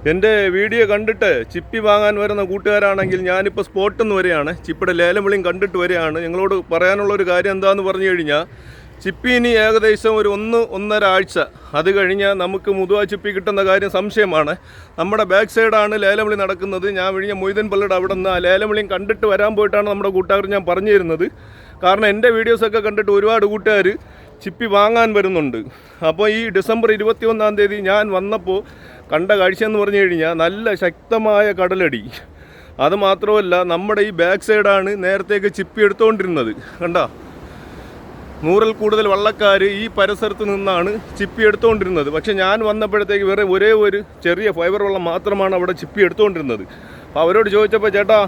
എൻ്റെ വീഡിയോ കണ്ടിട്ട് ചിപ്പി വാങ്ങാൻ വരുന്ന കൂട്ടുകാരാണെങ്കിൽ ഞാനിപ്പോൾ സ്പോട്ടിൽ നിന്ന് വരികയാണ്. ചിപ്പിയുടെ ലേലം വിളിയും കണ്ടിട്ട് വരികയാണ്. നിങ്ങളോട് പറയാനുള്ളൊരു കാര്യം എന്താണെന്ന് പറഞ്ഞു കഴിഞ്ഞാൽ, ചിപ്പി ഇനി ഏകദേശം ഒരു 1-1.5 ആഴ്ച അത് കഴിഞ്ഞാൽ നമുക്ക് മുതുവ ചിപ്പി കിട്ടുന്ന കാര്യം സംശയമാണ്. നമ്മുടെ ബാക്ക് സൈഡാണ് ലേലം വിളി നടക്കുന്നത്. ഞാൻ വിഴിഞ്ഞ മൊയ്തീൻ പള്ളിയുടെ അവിടെ നിന്ന് ആ ലേലം വിളിയും കണ്ടിട്ട് വരാൻ പോയിട്ടാണ് നമ്മുടെ കൂട്ടുകാർ ഞാൻ പറഞ്ഞു തരുന്നത്. കാരണം എൻ്റെ വീഡിയോസൊക്കെ കണ്ടിട്ട് ഒരുപാട് കൂട്ടുകാർ ചിപ്പി വാങ്ങാൻ വരുന്നുണ്ട്. അപ്പോൾ ഈ ഡിസംബർ 21-ാം തീയതി ഞാൻ വന്നപ്പോൾ കണ്ട കാഴ്ച എന്ന് പറഞ്ഞു കഴിഞ്ഞാൽ നല്ല ശക്തമായ കടലടി. അതുമാത്രമല്ല, നമ്മുടെ ഈ ബാക്ക് സൈഡാണ് നേരത്തേക്ക് ചിപ്പി എടുത്തുകൊണ്ടിരുന്നത്. കണ്ട, 100-ൽ കൂടുതൽ വള്ളക്കാർ ഈ പരിസരത്ത് നിന്നാണ് ചിപ്പി എടുത്തുകൊണ്ടിരുന്നത്. പക്ഷേ ഞാൻ വന്നപ്പോഴത്തേക്ക് ഒരേ ഒരു ചെറിയ ഫൈബർ വള്ളം മാത്രമാണ് അവിടെ ചിപ്പി എടുത്തുകൊണ്ടിരുന്നത്. അപ്പോൾ അവരോട് ചോദിച്ചപ്പോൾ, ചേട്ടാ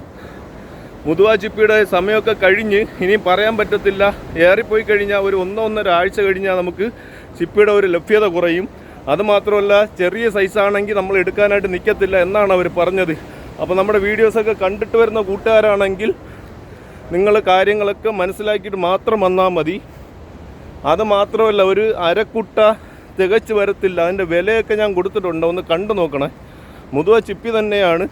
മുതുവ ചിപ്പിയുടെ സമയമൊക്കെ കഴിഞ്ഞ് ഇനിയും പറയാൻ പറ്റത്തില്ല, ഏറിപ്പോയി കഴിഞ്ഞാൽ ഒരു 1-1.5 ആഴ്ച കഴിഞ്ഞാൽ നമുക്ക് ചിപ്പിയുടെ ഒരു ലഭ്യത കുറയും. അതുമാത്രമല്ല, ചെറിയ സൈസാണെങ്കിൽ നമ്മൾ എടുക്കാനായിട്ട് നിൽക്കത്തില്ല എന്നാണ് അവർ പറഞ്ഞത്. അപ്പോൾ നമ്മുടെ വീഡിയോസൊക്കെ കണ്ടിട്ട് വരുന്ന കൂട്ടുകാരാണെങ്കിൽ നിങ്ങൾ കാര്യങ്ങളൊക്കെ മനസ്സിലാക്കിയിട്ട് മാത്രം വന്നാൽ മതി. അതുമാത്രമല്ല, ഒരു അരക്കുട്ട തികച്ച് വരത്തില്ല. അതിൻ്റെ വിലയൊക്കെ ഞാൻ കൊടുത്തിട്ടുണ്ട്, ഒന്ന് കണ്ടു നോക്കണേ. മുതുവ ചിപ്പി തന്നെയാണ്,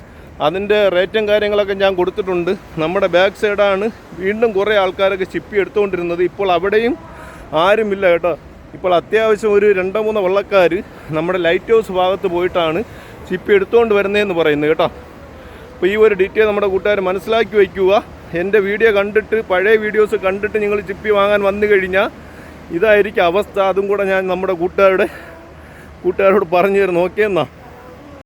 അതിൻ്റെ റേറ്റും കാര്യങ്ങളൊക്കെ ഞാൻ കൊടുത്തിട്ടുണ്ട്. നമ്മുടെ ബാക്ക് സൈഡാണ് വീണ്ടും കുറേ ആൾക്കാരൊക്കെ ചിപ്പി എടുത്തുകൊണ്ടിരുന്നത്. ഇപ്പോൾ അവിടെയും ആരുമില്ല കേട്ടോ. ഇപ്പോൾ അത്യാവശ്യം ഒരു 2-3 വള്ളക്കാർ നമ്മുടെ ലൈറ്റ് ഹൗസ് ഭാഗത്ത് പോയിട്ടാണ് ചിപ്പി എടുത്തുകൊണ്ട് വരുന്നതെന്ന് പറയുന്നത് കേട്ടോ. അപ്പോൾ ഈ ഒരു ഡീറ്റെയിൽ നമ്മുടെ കൂട്ടുകാർ മനസ്സിലാക്കി വയ്ക്കുക. എൻ്റെ വീഡിയോ കണ്ടിട്ട്, പഴയ വീഡിയോസ് കണ്ടിട്ട് നിങ്ങൾ ചിപ്പി വാങ്ങാൻ വന്നു കഴിഞ്ഞാൽ ഇതായിരിക്കും അവസ്ഥ. അതും കൂടെ ഞാൻ നമ്മുടെ കൂട്ടുകാരോട് പറഞ്ഞു തരുന്നു. ഓക്കെ എന്നാ.